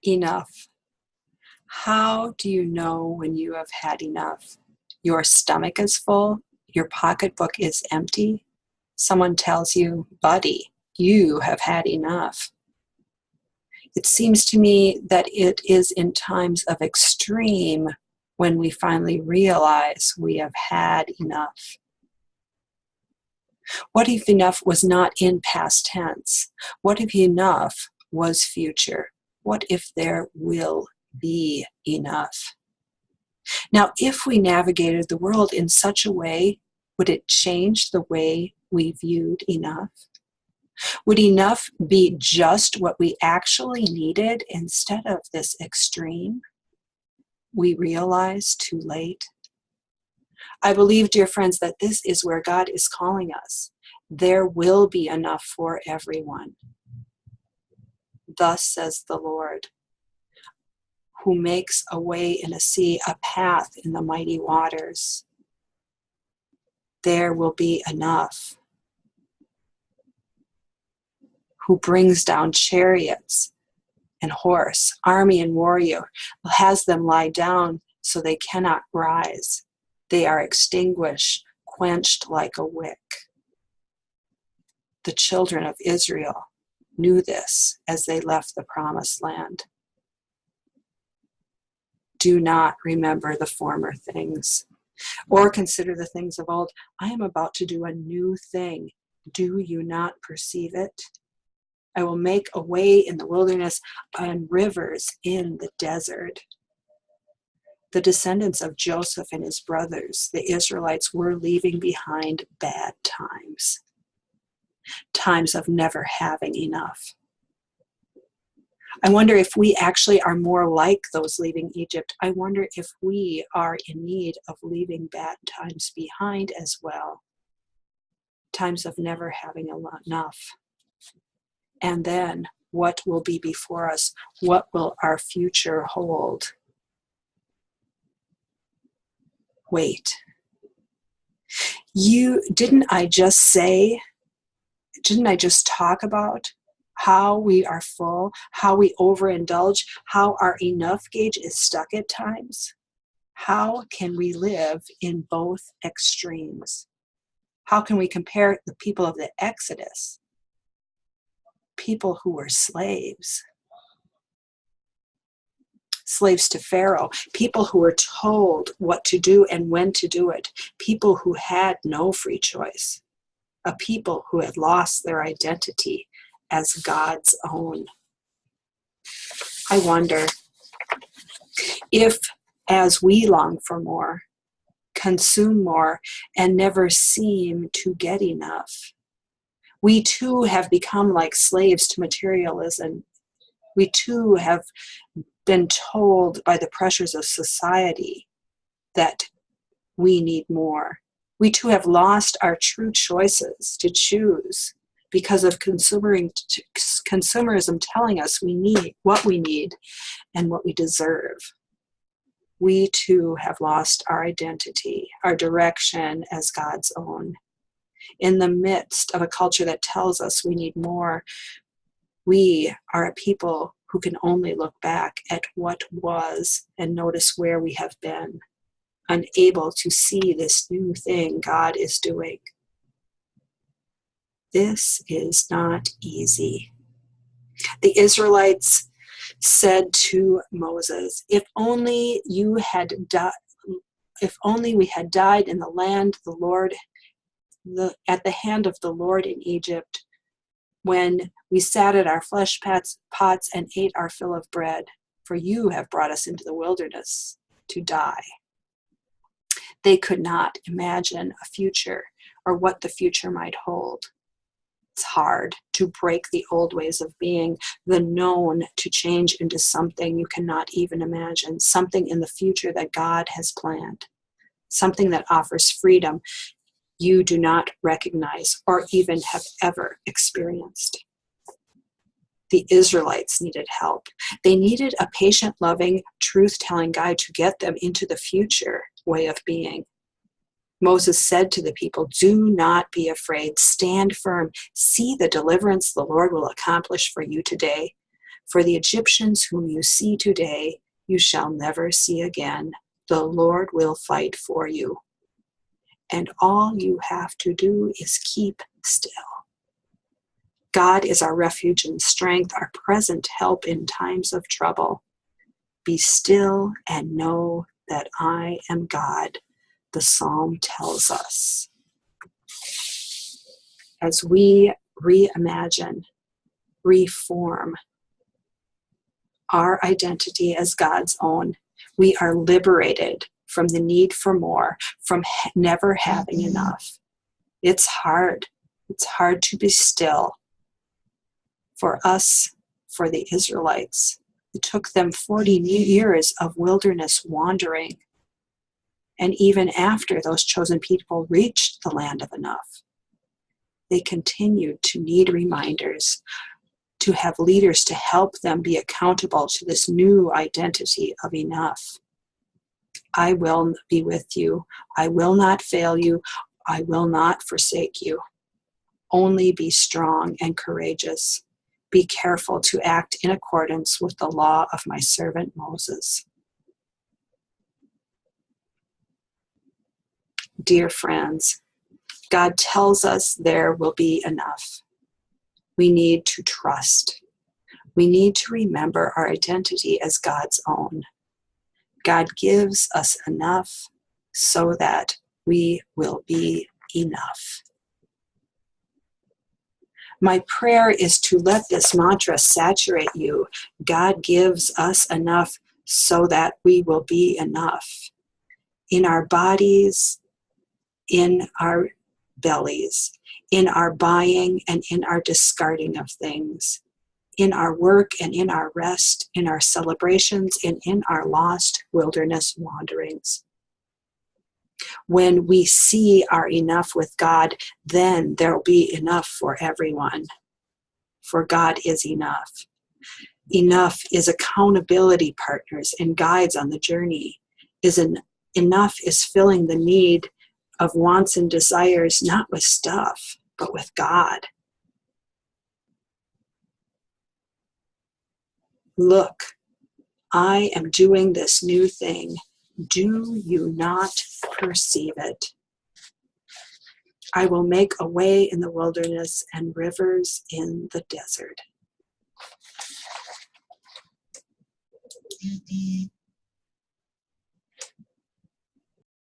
Enough. How do you know when you have had enough? Your stomach is full, your pocketbook is empty. Someone tells you, buddy, you have had enough. It seems to me that it is in times of extreme when we finally realize we have had enough. What if enough was not in past tense? What if enough was future? What if there will be enough? Now, if we navigated the world in such a way, would it change the way we viewed enough? Would enough be just what we actually needed instead of this extreme we realize too late? I believe, dear friends, that this is where God is calling us. There will be enough for everyone. Thus says the Lord, who makes a way in a sea, a path in the mighty waters. There will be enough. Who brings down chariots and horse, army and warrior, has them lie down so they cannot rise. They are extinguished, quenched like a wick. The children of Israel knew this as they left the promised land. Do not remember the former things, or consider the things of old. I am about to do a new thing. Do you not perceive it? I will make a way in the wilderness and rivers in the desert. The descendants of Joseph and his brothers, the Israelites, were leaving behind bad times. Times of never having enough. I wonder if we actually are more like those leaving Egypt. I wonder if we are in need of leaving bad times behind as well. Times of never having enough. And then what will be before us? What will our future hold? Wait. Didn't I just talk about how we are full, how we overindulge, how our enough gauge is stuck at times? How can we live in both extremes? How can we compare the people of the Exodus, people who were slaves to Pharaoh, people who were told what to do and when to do it, people who had no free choice, a people who had lost their identity as God's own? I wonder if, as we long for more, consume more, and never seem to get enough, we too have become like slaves to materialism. We too have been told by the pressures of society that we need more. We too have lost our true choices to choose because of consumerism telling us we need what we need and what we deserve. We too have lost our identity, our direction as God's own. In the midst of a culture that tells us we need more, we are a people who can only look back at what was and notice where we have been, unable to see this new thing God is doing. This is not easy. The Israelites said to Moses, if only we had died in the land the Lord, at the hand of the Lord in Egypt, when we sat at our flesh pots and ate our fill of bread, for you have brought us into the wilderness to die. They could not imagine a future or what the future might hold. It's hard to break the old ways of being, the known to change into something you cannot even imagine, something in the future that God has planned, something that offers freedom you do not recognize or even have ever experienced. The Israelites needed help. They needed a patient, loving, truth-telling guide to get them into the future way of being. Moses said to the people, do not be afraid. Stand firm. See the deliverance the Lord will accomplish for you today. For the Egyptians whom you see today, you shall never see again. The Lord will fight for you. And all you have to do is keep still. God is our refuge and strength, our present help in times of trouble. Be still and know that I am God, the psalm tells us. As we reimagine, reform our identity as God's own, we are liberated from the need for more, from never having enough. It's hard. It's hard to be still. For us, for the Israelites, it took them 40 years of wilderness wandering. And even after those chosen people reached the land of enough, they continued to need reminders, to have leaders to help them be accountable to this new identity of enough. I will be with you. I will not fail you. I will not forsake you. Only be strong and courageous. Be careful to act in accordance with the law of my servant Moses. Dear friends, God tells us there will be enough. We need to trust. We need to remember our identity as God's own. God gives us enough so that we will be enough. My prayer is to let this mantra saturate you. God gives us enough so that we will be enough. In our bodies, in our bellies, in our buying and in our discarding of things, in our work and in our rest, in our celebrations and in our lost wilderness wanderings. When we see our enough with God, then there will be enough for everyone. For God is enough. Enough is accountability partners and guides on the journey. Enough is filling the need of wants and desires, not with stuff, but with God. Look, I am doing this new thing. Do you not perceive it? I will make a way in the wilderness and rivers in the desert.